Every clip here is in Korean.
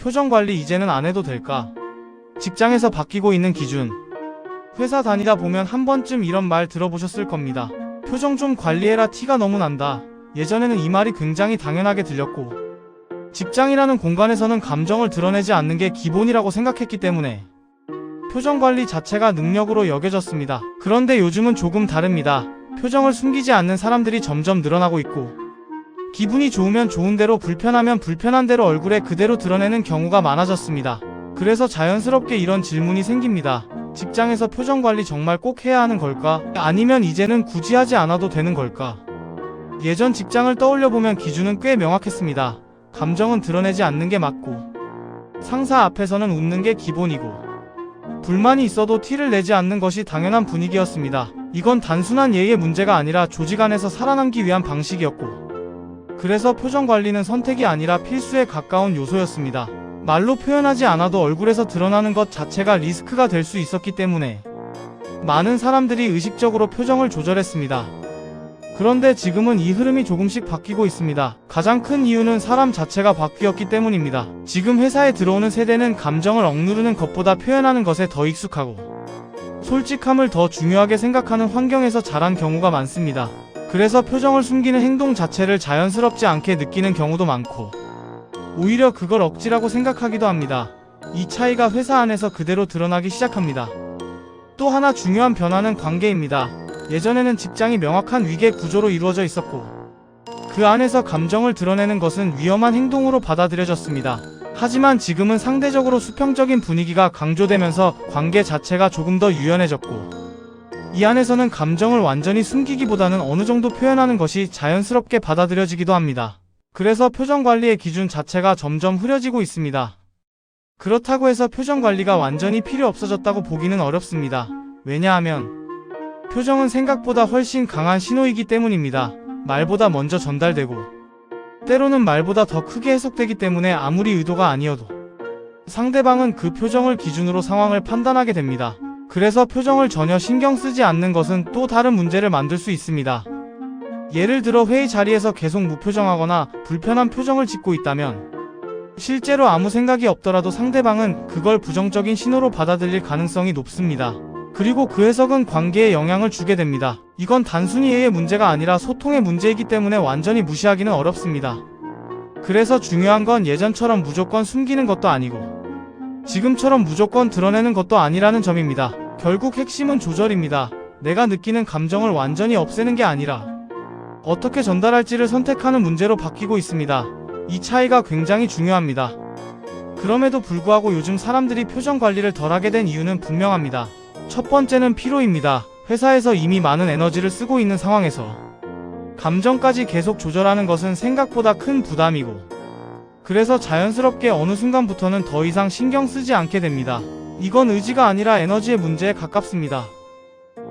표정 관리 이제는 안 해도 될까? 직장에서 바뀌고 있는 기준. 회사 다니다 보면 한 번쯤 이런 말 들어보셨을 겁니다. 표정 좀 관리해라, 티가 너무 난다. 예전에는 이 말이 굉장히 당연하게 들렸고, 직장이라는 공간에서는 감정을 드러내지 않는 게 기본이라고 생각했기 때문에 표정 관리 자체가 능력으로 여겨졌습니다. 그런데 요즘은 조금 다릅니다. 표정을 숨기지 않는 사람들이 점점 늘어나고 있고, 기분이 좋으면 좋은 대로, 불편하면 불편한 대로 얼굴에 그대로 드러내는 경우가 많아졌습니다. 그래서 자연스럽게 이런 질문이 생깁니다. 직장에서 표정 관리 정말 꼭 해야 하는 걸까? 아니면 이제는 굳이 하지 않아도 되는 걸까? 예전 직장을 떠올려보면 기준은 꽤 명확했습니다. 감정은 드러내지 않는 게 맞고, 상사 앞에서는 웃는 게 기본이고, 불만이 있어도 티를 내지 않는 것이 당연한 분위기였습니다. 이건 단순한 예의의 문제가 아니라 조직 안에서 살아남기 위한 방식이었고, 그래서 표정 관리는 선택이 아니라 필수에 가까운 요소였습니다. 말로 표현하지 않아도 얼굴에서 드러나는 것 자체가 리스크가 될 수 있었기 때문에 많은 사람들이 의식적으로 표정을 조절했습니다. 그런데 지금은 이 흐름이 조금씩 바뀌고 있습니다. 가장 큰 이유는 사람 자체가 바뀌었기 때문입니다. 지금 회사에 들어오는 세대는 감정을 억누르는 것보다 표현하는 것에 더 익숙하고, 솔직함을 더 중요하게 생각하는 환경에서 자란 경우가 많습니다. 그래서 표정을 숨기는 행동 자체를 자연스럽지 않게 느끼는 경우도 많고, 오히려 그걸 억지라고 생각하기도 합니다. 이 차이가 회사 안에서 그대로 드러나기 시작합니다. 또 하나 중요한 변화는 관계입니다. 예전에는 직장이 명확한 위계 구조로 이루어져 있었고, 그 안에서 감정을 드러내는 것은 위험한 행동으로 받아들여졌습니다. 하지만 지금은 상대적으로 수평적인 분위기가 강조되면서 관계 자체가 조금 더 유연해졌고, 이 안에서는 감정을 완전히 숨기기보다는 어느 정도 표현하는 것이 자연스럽게 받아들여지기도 합니다. 그래서 표정 관리의 기준 자체가 점점 흐려지고 있습니다. 그렇다고 해서 표정 관리가 완전히 필요 없어졌다고 보기는 어렵습니다. 왜냐하면 표정은 생각보다 훨씬 강한 신호이기 때문입니다. 말보다 먼저 전달되고, 때로는 말보다 더 크게 해석되기 때문에 아무리 의도가 아니어도 상대방은 그 표정을 기준으로 상황을 판단하게 됩니다. 그래서 표정을 전혀 신경 쓰지 않는 것은 또 다른 문제를 만들 수 있습니다. 예를 들어 회의 자리에서 계속 무표정하거나 불편한 표정을 짓고 있다면, 실제로 아무 생각이 없더라도 상대방은 그걸 부정적인 신호로 받아들일 가능성이 높습니다. 그리고 그 해석은 관계에 영향을 주게 됩니다. 이건 단순히 예의 문제가 아니라 소통의 문제이기 때문에 완전히 무시하기는 어렵습니다. 그래서 중요한 건 예전처럼 무조건 숨기는 것도 아니고, 지금처럼 무조건 드러내는 것도 아니라는 점입니다. 결국 핵심은 조절입니다. 내가 느끼는 감정을 완전히 없애는 게 아니라 어떻게 전달할지를 선택하는 문제로 바뀌고 있습니다. 이 차이가 굉장히 중요합니다. 그럼에도 불구하고 요즘 사람들이 표정 관리를 덜하게 된 이유는 분명합니다. 첫 번째는 피로입니다. 회사에서 이미 많은 에너지를 쓰고 있는 상황에서 감정까지 계속 조절하는 것은 생각보다 큰 부담이고, 그래서 자연스럽게 어느 순간부터는 더 이상 신경 쓰지 않게 됩니다. 이건 의지가 아니라 에너지의 문제에 가깝습니다.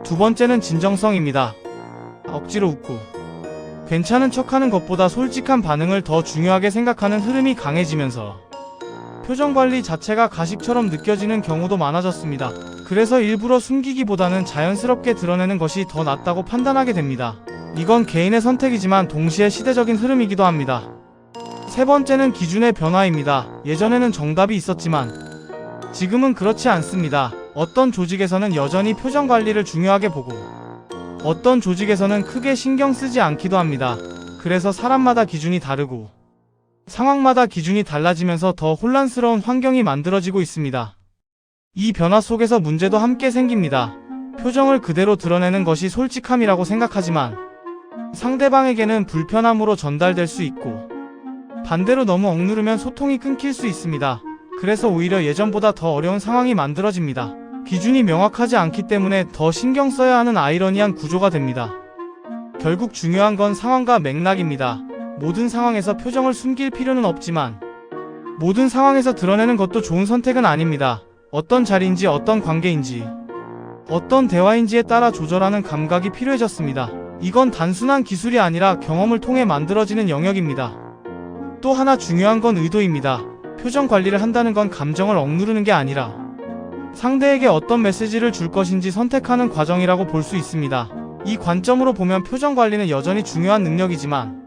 두 번째는 진정성입니다. 억지로 웃고 괜찮은 척하는 것보다 솔직한 반응을 더 중요하게 생각하는 흐름이 강해지면서 표정 관리 자체가 가식처럼 느껴지는 경우도 많아졌습니다. 그래서 일부러 숨기기보다는 자연스럽게 드러내는 것이 더 낫다고 판단하게 됩니다. 이건 개인의 선택이지만 동시에 시대적인 흐름이기도 합니다. 세 번째는 기준의 변화입니다. 예전에는 정답이 있었지만 지금은 그렇지 않습니다. 어떤 조직에서는 여전히 표정 관리를 중요하게 보고, 어떤 조직에서는 크게 신경 쓰지 않기도 합니다. 그래서 사람마다 기준이 다르고, 상황마다 기준이 달라지면서 더 혼란스러운 환경이 만들어지고 있습니다. 이 변화 속에서 문제도 함께 생깁니다. 표정을 그대로 드러내는 것이 솔직함이라고 생각하지만 상대방에게는 불편함으로 전달될 수 있고, 반대로 너무 억누르면 소통이 끊길 수 있습니다. 그래서 오히려 예전보다 더 어려운 상황이 만들어집니다. 기준이 명확하지 않기 때문에 더 신경 써야 하는 아이러니한 구조가 됩니다. 결국 중요한 건 상황과 맥락입니다. 모든 상황에서 표정을 숨길 필요는 없지만, 모든 상황에서 드러내는 것도 좋은 선택은 아닙니다. 어떤 자리인지, 어떤 관계인지, 어떤 대화인지에 따라 조절하는 감각이 필요해졌습니다. 이건 단순한 기술이 아니라 경험을 통해 만들어지는 영역입니다. 또 하나 중요한 건 의도입니다. 표정 관리를 한다는 건 감정을 억누르는 게 아니라 상대에게 어떤 메시지를 줄 것인지 선택하는 과정이라고 볼 수 있습니다. 이 관점으로 보면 표정 관리는 여전히 중요한 능력이지만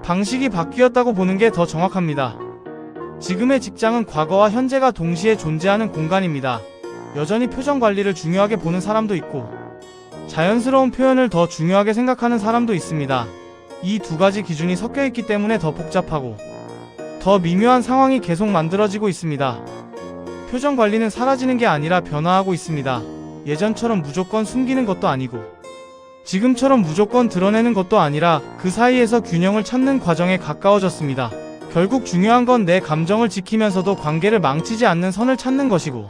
방식이 바뀌었다고 보는 게 더 정확합니다. 지금의 직장은 과거와 현재가 동시에 존재하는 공간입니다. 여전히 표정 관리를 중요하게 보는 사람도 있고, 자연스러운 표현을 더 중요하게 생각하는 사람도 있습니다. 이 두 가지 기준이 섞여 있기 때문에 더 복잡하고 더 미묘한 상황이 계속 만들어지고 있습니다. 표정 관리는 사라지는 게 아니라 변화하고 있습니다. 예전처럼 무조건 숨기는 것도 아니고, 지금처럼 무조건 드러내는 것도 아니라 그 사이에서 균형을 찾는 과정에 가까워졌습니다. 결국 중요한 건 내 감정을 지키면서도 관계를 망치지 않는 선을 찾는 것이고,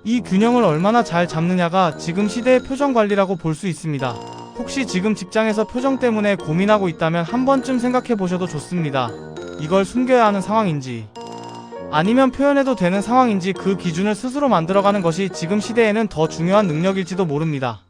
이 균형을 얼마나 잘 잡느냐가 지금 시대의 표정 관리라고 볼 수 있습니다. 혹시 지금 직장에서 표정 때문에 고민하고 있다면 한 번쯤 생각해 보셔도 좋습니다. 이걸 숨겨야 하는 상황인지, 아니면 표현해도 되는 상황인지 그 기준을 스스로 만들어가는 것이 지금 시대에는 더 중요한 능력일지도 모릅니다.